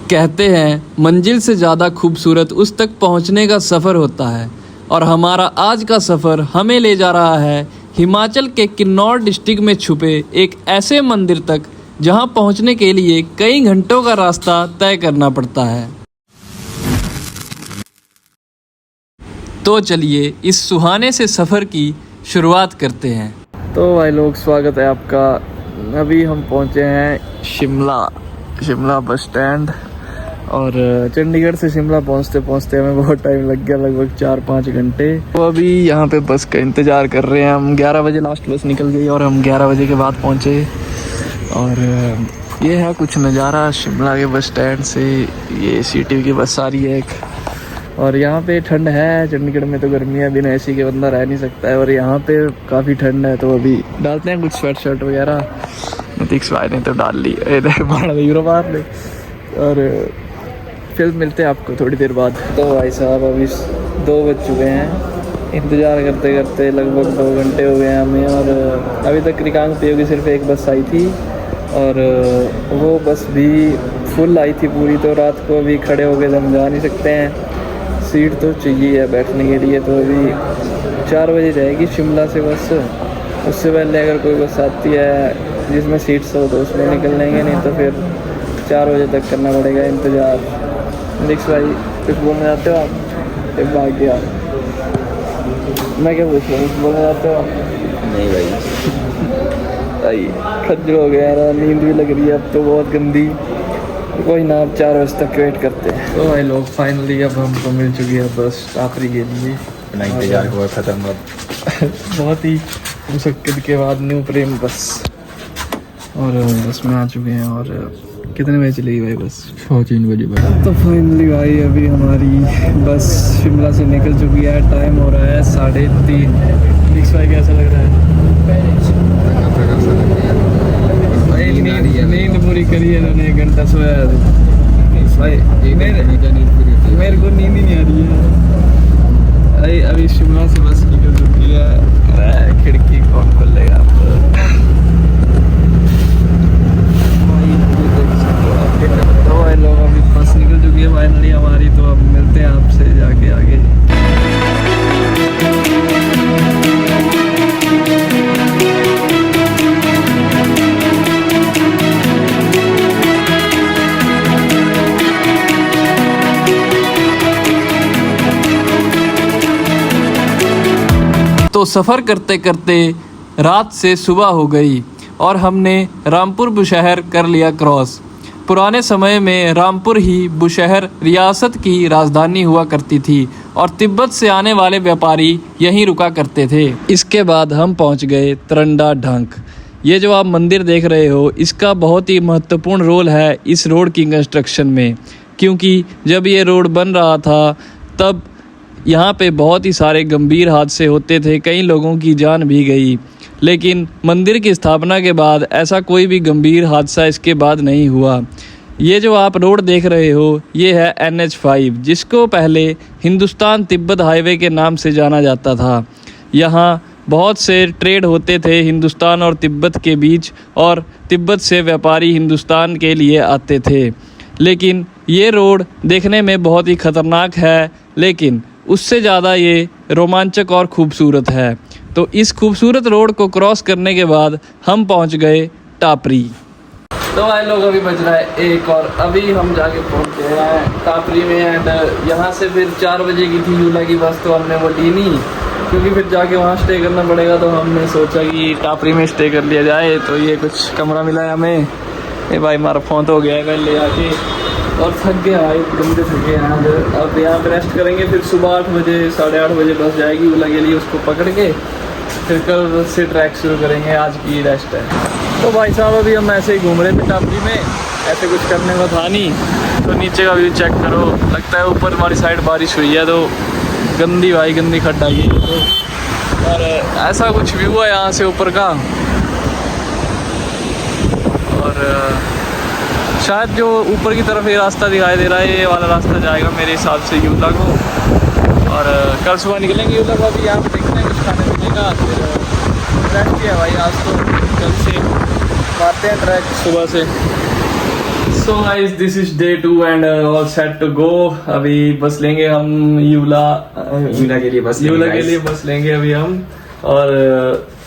कहते हैं मंजिल से ज़्यादा खूबसूरत उस तक पहुंचने का सफ़र होता है और हमारा आज का सफ़र हमें ले जा रहा है हिमाचल के किन्नौर डिस्ट्रिक्ट में छुपे एक ऐसे मंदिर तक जहां पहुंचने के लिए कई घंटों का रास्ता तय करना पड़ता है। तो चलिए इस सुहाने से सफ़र की शुरुआत करते हैं। तो भाई लोग, स्वागत है आपका। अभी हम पहुंचे हैं शिमला बस स्टैंड और चंडीगढ़ से शिमला पहुंचते पहुंचते हमें बहुत टाइम लग गया, लगभग 4-5 घंटे। तो अभी यहाँ पे बस का इंतज़ार कर रहे हैं हम। 11 बजे लास्ट बस निकल गई और हम 11 बजे के बाद पहुँचे। और ये है कुछ नज़ारा शिमला के बस स्टैंड से। ये सिटी की बस आ रही है एक। और यहाँ पे ठंड है, चंडीगढ़ में तो गर्मी है, बिना एसी के बंदा रह नहीं सकता है। और यहाँ पे काफ़ी ठंड है, तो अभी डालते हैं कुछ स्वेट शर्ट वगैरह। नतीक्ष भाई ने तो डाल ली, और फिर मिलते हैं आपको थोड़ी देर बाद। तो भाई साहब अभी 2 बज चुके हैं, इंतज़ार करते करते लगभग 2 घंटे हो गए हमें। और अभी तक रिकांगपिओ की सिर्फ एक बस आई थी और वो बस भी फुल आई थी पूरी। तो रात को अभी खड़े हो गए, हम जा नहीं सकते हैं, सीट तो चाहिए है बैठने के लिए। तो अभी 4 बजे जाएगी शिमला से बस। उससे पहले अगर कोई बस आती है जिसमें सीट्स हो तो उसमें निकल लेंगे, नहीं तो फिर 4 बजे तक करना पड़ेगा इंतज़ार। निक्स भाई कुछ बोलना चाहते हो आप? एक भाग गया, मैं क्या पूछ रहा हूँ, कुछ बोलना चाहते हो? नहीं भाई खज्जर हो गया यार, नींद भी लग रही है अब तो बहुत गंदी। कोई ना, अब 4 बजे तक वेट करते हैं। तो भाई लोग फाइनली अब हमको मिल चुकी है बस टापरी के लिए। अपना इंतजार हुआ ख़त्म अब। बहुत ही मुश्किल के बाद न्यू प्रेम बस, और बस में आ चुके हैं। और कितने बजे चलेगी भाई बस? 3 बजे बस। तो फाइनली भाई अभी हमारी बस शिमला से निकल चुकी है। टाइम हो रहा है 3:30। निक्स भाई कैसा लग रहा है? भाई नींद पूरी करी है इन्होंने, 1 घंटा सोया है भाई। मेरे को नींद ही नहीं आ रही है भाई। अभी शिमला से बस निकल चुकी है, खिड़की कौन खोलेगा? तो भाई लोग अभी बस निकल चुकी है फाइनली हमारी। तो अब मिलते हैं आपसे जाके आगे। तो सफ़र करते करते रात से सुबह हो गई और हमने रामपुर बुशहर कर लिया क्रॉस। पुराने समय में रामपुर ही बुशहर रियासत की राजधानी हुआ करती थी और तिब्बत से आने वाले व्यापारी यहीं रुका करते थे। इसके बाद हम पहुंच गए तरंडा ढंक। ये जो आप मंदिर देख रहे हो, इसका बहुत ही महत्वपूर्ण रोल है इस रोड की कंस्ट्रक्शन में, क्योंकि जब ये रोड बन रहा था तब यहाँ पे बहुत ही सारे गंभीर हादसे होते थे, कई लोगों की जान भी गई। लेकिन मंदिर की स्थापना के बाद ऐसा कोई भी गंभीर हादसा इसके बाद नहीं हुआ। ये जो आप रोड देख रहे हो, ये है NH5, जिसको पहले हिंदुस्तान तिब्बत हाईवे के नाम से जाना जाता था। यहाँ बहुत से ट्रेड होते थे हिंदुस्तान और तिब्बत के बीच, और तिब्बत से व्यापारी हिंदुस्तान के लिए आते थे। लेकिन ये रोड देखने में बहुत ही ख़तरनाक है, लेकिन उससे ज़्यादा ये रोमांचक और ख़ूबसूरत है। तो इस खूबसूरत रोड को क्रॉस करने के बाद हम पहुंच गए टापरी। तो भाई लोग अभी बज रहा है 1 और अभी हम जाके पहुंचे हैं टापरी में। एंड यहाँ से फिर 4 बजे की थी यूला की बस, तो हमने वो ली नहीं, क्योंकि फिर जाके वहाँ स्टे करना पड़ेगा। तो हमने सोचा कि टापरी में स्टे कर लिया जाए। तो ये कुछ कमरा मिला है हमें। ये भाई हमारा फ़ोन तो हो गया है पहले आके, और थक गया भाई, गंदे थके हैं। अब यहाँ पे रेस्ट करेंगे, फिर सुबह 8 बजे 8:30 बजे बस जाएगी यूला के लिए। उसको पकड़ के फिर कल से ट्रैक शुरू करेंगे। आज की रेस्ट है। तो भाई साहब अभी हम ऐसे ही घूम रहे थे टापरी में, ऐसे कुछ करने को था नहीं। तो नीचे का व्यू चेक करो, लगता है ऊपर हमारी साइड बारिश हुई है तो गंदी खड्डा ये। तो और ऐसा कुछ व्यू है यहाँ से ऊपर का। और शायद जो ऊपर की तरफ ये रास्ता दिखाई दे रहा है, ये वाला रास्ता जाएगा मेरे हिसाब से यूला को। और कल सुबह निकलेंगे यूला को। अभी यहाँ पे देखते हैं कुछ खाने पीने का, फिर रेस्ट किया भाई आज तो। कल से मारते हैं ट्रैक सुबह से। So guys this is day 2 and all set to go. अभी बस लेंगे हम यूला के लिए बस यूला के लिए बस लेंगे अभी हम, और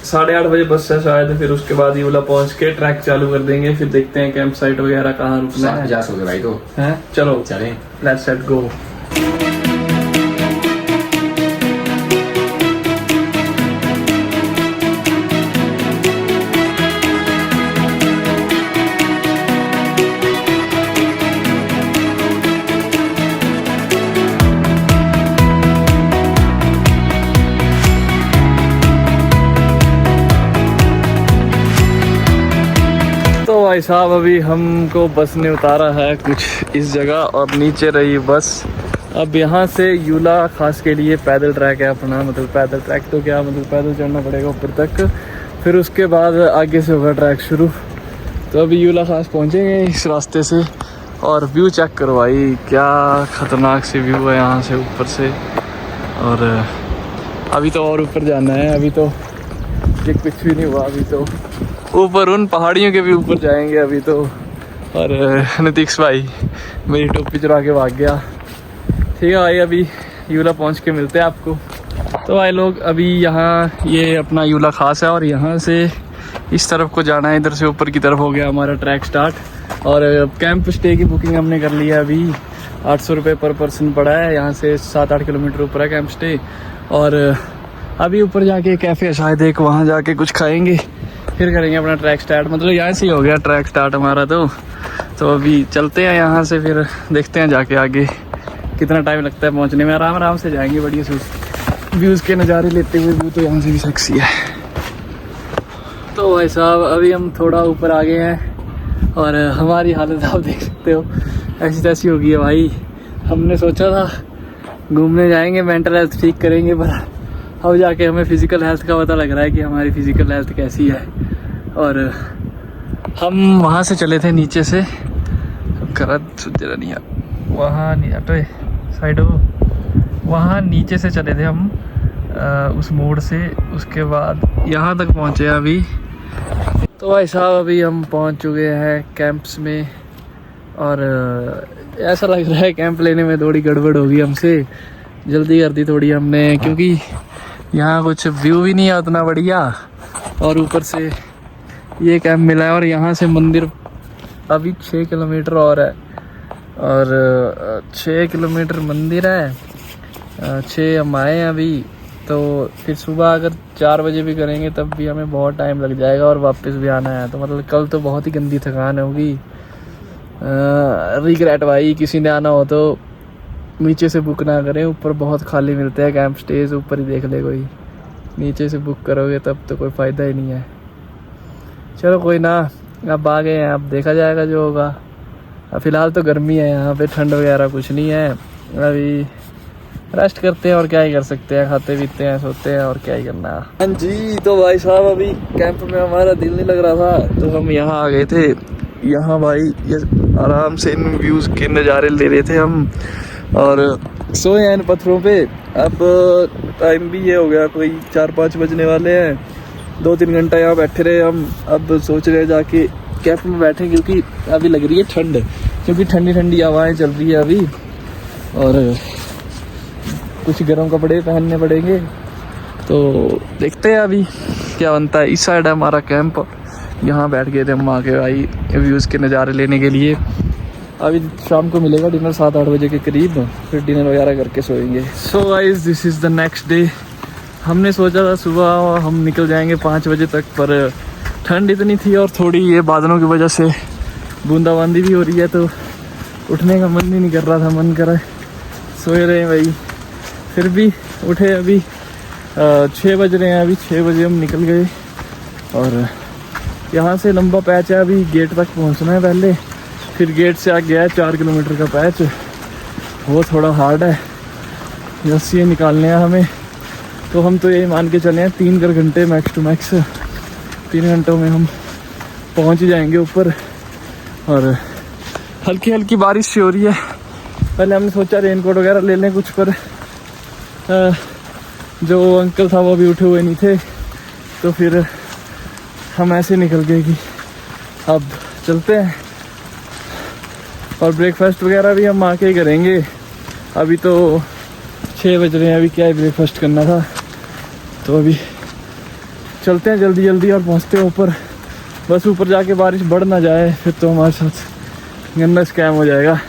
8:30 बजे बस है शायद। फिर उसके बाद यूला पहुंच के ट्रैक चालू कर देंगे, फिर देखते हैं कैंप साइट वगैरह कहाँ रुकना है। 50 हो गए भाई तो हैं, चलो चलें। Let's set go. तो भाई साहब अभी हमको बस ने उतारा है कुछ इस जगह और नीचे रही बस। अब यहाँ से यूला खास के लिए पैदल ट्रैक है अपना, मतलब पैदल ट्रैक तो क्या, मतलब पैदल चढ़ना पड़ेगा ऊपर तक, फिर उसके बाद आगे से होगा ट्रैक शुरू। तो अभी यूला खास पहुँचेंगे इस रास्ते से। और व्यू चेक करो भाई, क्या ख़तरनाक से व्यू है यहाँ से ऊपर से। और अभी तो और ऊपर जाना है, अभी तो ये कुछ भी नहीं हुआ, अभी तो ऊपर उन पहाड़ियों के भी ऊपर जाएंगे अभी तो। और नितीश भाई मेरी टोपी चुरा के भाग गया। ठीक है भाई, अभी यूला पहुंच के मिलते हैं आपको। तो भाई लोग अभी यहाँ ये अपना यूला खास है और यहाँ से इस तरफ को जाना है, इधर से ऊपर की तरफ हो गया हमारा ट्रैक स्टार्ट। और कैंप स्टे की बुकिंग हमने कर ली है अभी, 800 रुपये पर पर्सन पड़ा है। यहाँ से 7-8 किलोमीटर ऊपर है कैंप स्टे। और अभी ऊपर जाके कैफ़े है शायद एक, वहाँ जाके कुछ खाएंगे, फिर करेंगे अपना ट्रैक स्टार्ट। मतलब यहाँ से ही हो गया ट्रैक स्टार्ट हमारा तो अभी चलते हैं यहाँ से, फिर देखते हैं जाके आगे कितना टाइम लगता है पहुँचने में। आराम आराम से जाएंगे, बढ़िया से व्यूज़ के नज़ारे लेते हुए। व्यू तो यहाँ से भी सेक्सी है। तो भाई साहब अभी हम थोड़ा ऊपर आ गए हैं और हमारी हालत आप देख सकते हो, ऐसी तैसी हो गई है भाई। हमने सोचा था घूमने जाएंगे, मेंटल हेल्थ ठीक करेंगे, पर अब जाके हमें फ़िज़िकल हेल्थ का पता लग रहा है कि हमारी फ़िज़िकल हेल्थ कैसी है। और हम वहाँ से चले थे नीचे से, जरा नहीं वहाँ नहीं हटो साइड हो, वहाँ नीचे से चले थे हम उस मोड़ से। उसके बाद यहाँ तक पहुँचे अभी। तो भाई साहब अभी हम पहुँच चुके हैं कैंप्स में। और ऐसा लग रहा है कैंप लेने में थोड़ी गड़बड़ होगी हमसे, जल्दी कर दी थोड़ी हमने, क्योंकि यहाँ कुछ व्यू भी नहीं है उतना बढ़िया। और ऊपर से ये कैंप मिला है और यहाँ से मंदिर अभी 6 किलोमीटर और है। और 6 किलोमीटर मंदिर है, 6 हम आए हैं अभी। तो फिर सुबह अगर 4 बजे भी करेंगे तब भी हमें बहुत टाइम लग जाएगा और वापस भी आना है। तो मतलब कल तो बहुत ही गंदी थकान होगी। रिग्रेट भाई, किसी ने आना हो तो नीचे से बुक ना करें, ऊपर बहुत खाली मिलते हैं कैंप स्टेज, ऊपर ही देख ले कोई। नीचे से बुक करोगे तब तो कोई फ़ायदा ही नहीं है। चलो कोई ना, अब आ गए हैं, अब देखा जाएगा जो होगा। अब फ़िलहाल तो गर्मी है यहाँ पे, ठंड वगैरह कुछ नहीं है। अभी रेस्ट करते हैं और क्या ही कर सकते हैं, खाते पीते हैं, सोते हैं और क्या ही करना है। हाँ जी, तो भाई साहब अभी कैंप में हमारा दिल नहीं लग रहा था तो हम यहाँ आ गए थे। यहाँ भाई ये आराम से इन व्यूज़ के नज़ारे ले रहे थे हम और सोए हैं इन पत्थरों पे। अब टाइम भी ये हो गया, कोई 4-5 बजने वाले हैं। 2-3 घंटा यहाँ बैठे रहे हम। अब सोच रहे हैं जाके कैंप में बैठें, क्योंकि अभी लग रही है ठंड, क्योंकि ठंडी ठंडी हवाएं चल रही है अभी। और कुछ गर्म कपड़े पहनने पड़ेंगे। तो देखते हैं अभी क्या बनता है। इस साइड है हमारा कैंप, यहाँ बैठ गए थे हम आके भाई व्यूज़ के नज़ारे लेने के लिए। अभी शाम को मिलेगा डिनर 7-8 बजे के करीब, फिर डिनर वगैरह करके सोएंगे। So guys this is the next day. हमने सोचा था सुबह हम निकल जाएंगे 5 बजे तक, पर ठंड इतनी थी और थोड़ी ये बादलों की वजह से बूंदाबांदी भी हो रही है, तो उठने का मन ही नहीं कर रहा था। मन कर सोए रहे भाई, फिर भी उठे। अभी 6 बज रहे हैं, अभी 6 बजे हम निकल गए। और यहाँ से लंबा पैच है, अभी गेट तक पहुँचना है पहले, फिर गेट से आगे है 4 किलोमीटर का पैच, वो थोड़ा हार्ड है, बस ये निकालने हैं हमें। तो हम तो यही मान के चले हैं 3 घंटे मैक्स टू मैक्स, 3 घंटों में हम पहुँच जाएंगे ऊपर। और हल्की हल्की बारिश सी हो रही है। पहले हमने सोचा रेनकोट वगैरह ले लें कुछ, पर जो अंकल था वो भी उठे हुए नहीं थे, तो फिर हम ऐसे निकल गए कि अब चलते हैं। और ब्रेकफास्ट वगैरह भी हम आके ही करेंगे। अभी तो 6 बज रहे हैं, अभी क्या है ब्रेकफास्ट करना था। तो अभी चलते हैं जल्दी जल्दी और पहुंचते हैं ऊपर। बस ऊपर जाके बारिश बढ़ ना जाए, फिर तो हमारे साथ गंदा स्कैम हो जाएगा।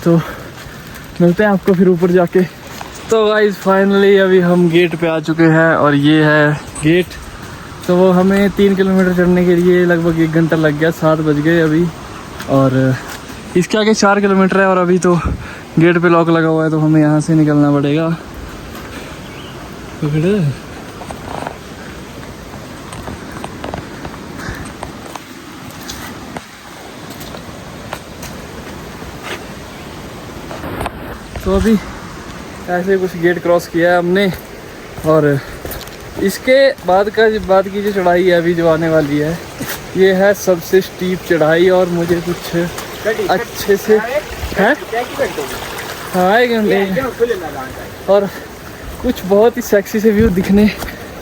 तो मिलते हैं आपको फिर ऊपर जाके। तो गाइस फाइनली अभी हम गेट पे आ चुके हैं और ये है गेट। तो वो हमें 3 किलोमीटर चढ़ने के लिए लगभग 1 घंटा लग गया, 7 बज गए अभी। और इसके आगे 4 किलोमीटर है और अभी तो गेट पे लॉक लगा हुआ है, तो हमें यहाँ से निकलना पड़ेगा। तो अभी ऐसे कुछ गेट क्रॉस किया है हमने और इसके बाद की जो चढ़ाई है अभी जो आने वाली है, ये है सबसे स्टीप चढ़ाई। और मुझे कुछ अच्छे से है हाँ और कुछ बहुत ही सेक्सी से व्यू दिखने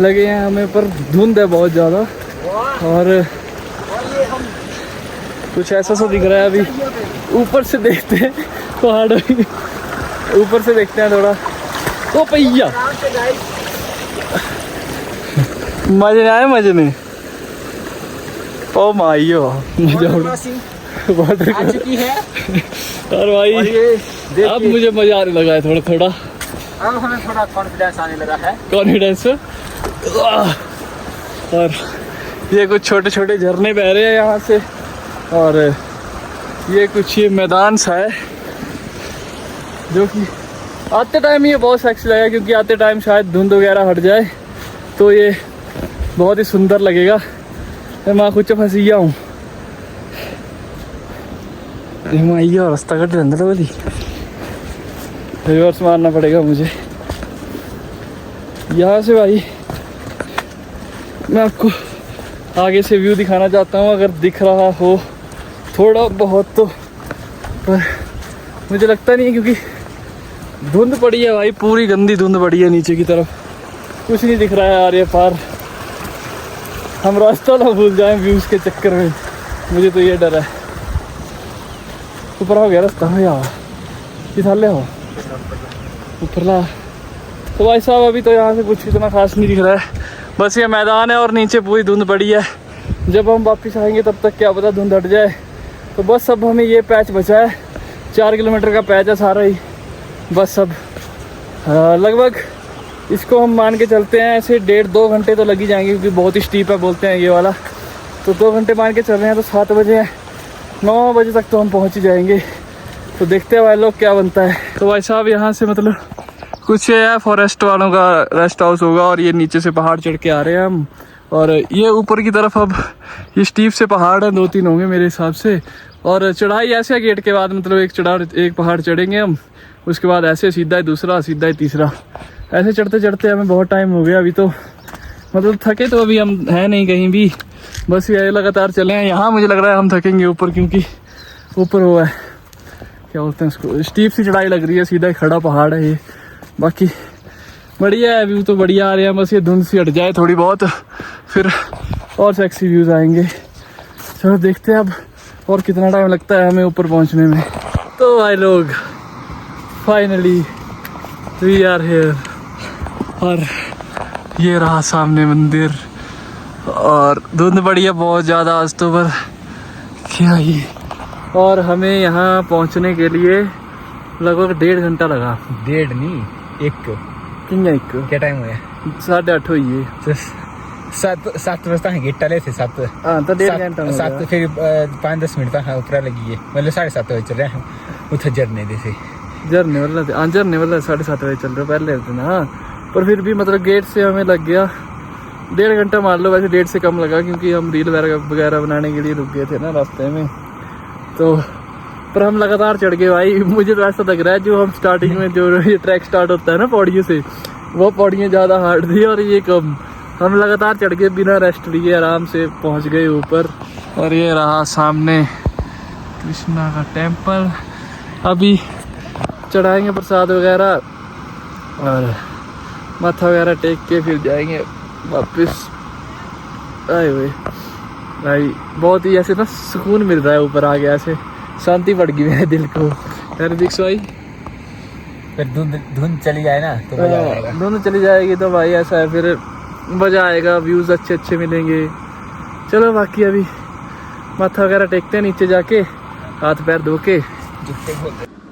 लगे हैं हमें, पर धुंध है बहुत ज़्यादा और कुछ ऐसा सा दिख रहा है। अभी ऊपर से देखते हैं पहाड़ों की, ऊपर से देखते हैं थोड़ा। ओ भैया मजे नहीं आए, मजे नहीं। ओ माइयो वाटर आ चुकी है और भाई अब मुझे मजा आने लगा है थोड़ा थोड़ा। अब हमें थोड़ा कॉन्फिडेंस आने लगा है। कॉन्फिडेंस और ये कुछ छोटे छोटे झरने बह रहे हैं यहाँ से और ये कुछ ये मैदान सा है जो कि आते टाइम ये बहुत सेक्सी लगेगा, क्योंकि आते टाइम शायद धुंध वगैरह हट जाए तो ये बहुत ही सुंदर लगेगा। मैं कुछ फंसिया हूँ रास्ता कट अंदर वाली रिवर्स मारना पड़ेगा मुझे यहाँ से। भाई मैं आपको आगे से व्यू दिखाना चाहता हूँ, अगर दिख रहा हो थोड़ा बहुत तो, पर मुझे लगता नहीं है क्योंकि धुंध पड़ी है भाई, पूरी गंदी धुंध पड़ी है नीचे की तरफ, कुछ नहीं दिख रहा है यार। ये पार हम रास्ता ना भूल जाएं व्यूज़ के चक्कर में, मुझे तो ये डर है। ऊपर हो गया रास्ता हो यार, किसाले हो ऊपर ला। तो भाई साहब अभी तो यहाँ से कुछ इतना खास नहीं दिख रहा है, बस ये मैदान है और नीचे पूरी धुंध पड़ी है। जब हम वापस आएंगे तब तक क्या पता धुंध हट जाए। तो बस अब हमें ये पैच बचा है, 4 किलोमीटर का पैच है सारा ही। बस अब लगभग इसको हम मान के चलते हैं ऐसे 1.5-2 घंटे तो लग ही जाएंगे, क्योंकि बहुत ही स्टीप है बोलते हैं ये वाला। तो 2 घंटे मान के चल रहे हैं, तो 7 बजे हैं, 9 बजे तक तो हम पहुंच ही जाएंगे। तो देखते हैं भाई लोग क्या बनता है। तो भाई साहब यहाँ से मतलब कुछ है फॉरेस्ट वालों का रेस्ट हाउस होगा और ये नीचे से पहाड़ चढ़ के आ रहे हैं हम। और ये ऊपर की तरफ अब ये स्टीप से पहाड़ है, 2-3 होंगे मेरे हिसाब से। और चढ़ाई ऐसे है गेट के बाद, मतलब एक पहाड़ चढ़ेंगे हम, उसके बाद ऐसे सीधा ही दूसरा, सीधा ही तीसरा, ऐसे चढ़ते चढ़ते हमें बहुत टाइम हो गया। अभी तो मतलब थके तो अभी हम हैं नहीं कहीं भी, बस ये लगातार चले हैं। यहाँ मुझे लग रहा है हम थकेंगे ऊपर, क्योंकि ऊपर वो है क्या बोलते हैं उसको, स्टीप सी चढ़ाई लग रही है, सीधा खड़ा पहाड़ है ये। बाकी बढ़िया है, व्यू तो बढ़िया आ रहे हैं, बस ये धुंध सी हट जाए थोड़ी बहुत, फिर और सेक्सी व्यूज़ आएंगे। चलो देखते हैं अब और कितना टाइम लगता है हमें ऊपर पहुँचने में। तो भाई लोग फाइनली वी आर हियर, और ये रहा सामने मंदिर। और धुंध बढ़िया बहुत ज़्यादा आज तो, पर क्या ही। और हमें यहाँ पहुँचने के लिए लगभग 1.5 घंटा लगा। 1.5 नहीं 1 क्या टाइम हुआ? 8:30 हुई है। 7 बजता है गेट टाले थे 7। हाँ तो 1.5 घंटा 7 फिर 5-10 मिनट तक ऊपर लगी है, मतलब 7:30 बजे चल रहे हैं उधर झरने दे से। झरने वाला 7:30 बजे चल रहे पहले थे ना, पर फिर भी मतलब गेट से हमें लग गया 1.5 घंटा मान लो। वैसे 1.5 से कम लगा, क्योंकि हम रील वगैरह बनाने के लिए रुक गए थे ना रास्ते में। तो पर हम लगातार चढ़ गए भाई। मुझे तो ऐसा लग रहा है जो हम स्टार्टिंग में जो ये ट्रैक स्टार्ट होता है ना पौड़ियों से, वो पौड़ियाँ ज़्यादा हार्ड थी और ये कम। हम लगातार चढ़ गए बिना रेस्ट लिए, आराम से पहुंच गए ऊपर। और ये रहा सामने कृष्णा का टेम्पल। अभी चढ़ाएंगे प्रसाद वगैरह और माथा वगैरह टेक के फिर जाएंगे वापस। आए हुए भाई बहुत ही ऐसे ना सुकून मिल रहा है ऊपर आ गया ऐसे, शांति पड़ गई मेरे दिल को। ऋतिक भाई फिर धुंध धुंध चली जाए ना तो मजा आएगा। दोनों चली जाएगी तो भाई ऐसा है, फिर मज़ा आएगा, व्यूज़ अच्छे अच्छे मिलेंगे। चलो बाकी अभी माथा वगैरह टेकते हैं नीचे जाके, हाथ पैर धो के।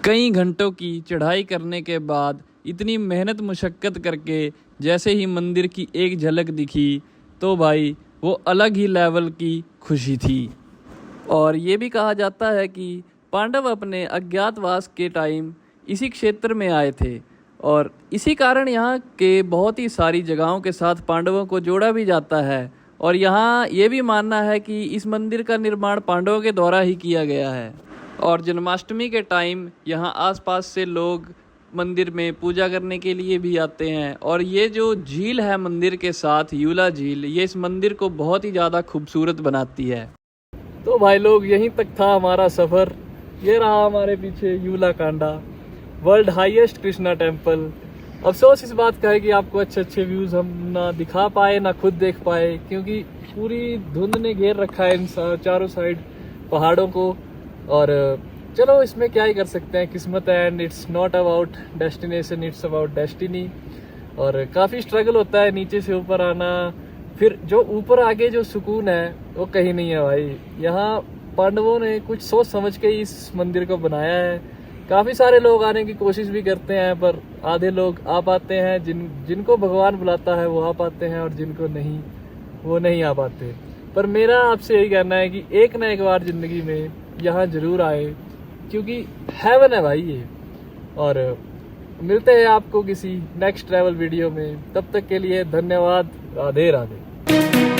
कई घंटों की चढ़ाई करने के बाद इतनी मेहनत मुशक्क़त करके जैसे ही मंदिर की एक झलक दिखी तो भाई वो अलग ही लेवल की खुशी थी। और ये भी कहा जाता है कि पांडव अपने अज्ञातवास के टाइम इसी क्षेत्र में आए थे और इसी कारण यहाँ के बहुत ही सारी जगहों के साथ पांडवों को जोड़ा भी जाता है। और यहाँ ये भी मानना है कि इस मंदिर का निर्माण पांडवों के द्वारा ही किया गया है। और जन्माष्टमी के टाइम यहाँ आसपास से लोग मंदिर में पूजा करने के लिए भी आते हैं। और ये जो झील है मंदिर के साथ, यूला झील, ये इस मंदिर को बहुत ही ज़्यादा खूबसूरत बनाती है। तो भाई लोग यहीं तक था हमारा सफ़र। ये रहा हमारे पीछे Yulla Kanda, world highest Krishna temple. अफसोस इस बात का है कि आपको अच्छे अच्छे व्यूज़ हम ना दिखा पाए ना खुद देख पाए, क्योंकि पूरी धुंध ने घेर रखा है इन चारों साइड पहाड़ों को। और चलो इसमें क्या ही कर सकते हैं, किस्मत है, and it's not about destination, it's about destiny. और काफ़ी स्ट्रगल होता है नीचे से ऊपर आना, फिर जो ऊपर आगे जो सुकून है वो कहीं नहीं है भाई। यहाँ पांडवों ने कुछ सोच समझ के इस मंदिर को बनाया है। काफ़ी सारे लोग आने की कोशिश भी करते हैं, पर आधे लोग आ पाते हैं, जिनको भगवान बुलाता है वो आ पाते हैं, और जिनको नहीं वो नहीं आ पाते। पर मेरा आपसे यही कहना है कि एक ना एक बार ज़िंदगी में यहाँ ज़रूर आए, क्योंकि हेवन है भाई ये। और मिलते हैं आपको किसी नेक्स्ट ट्रैवल वीडियो में, तब तक के लिए धन्यवाद। राधे राधे।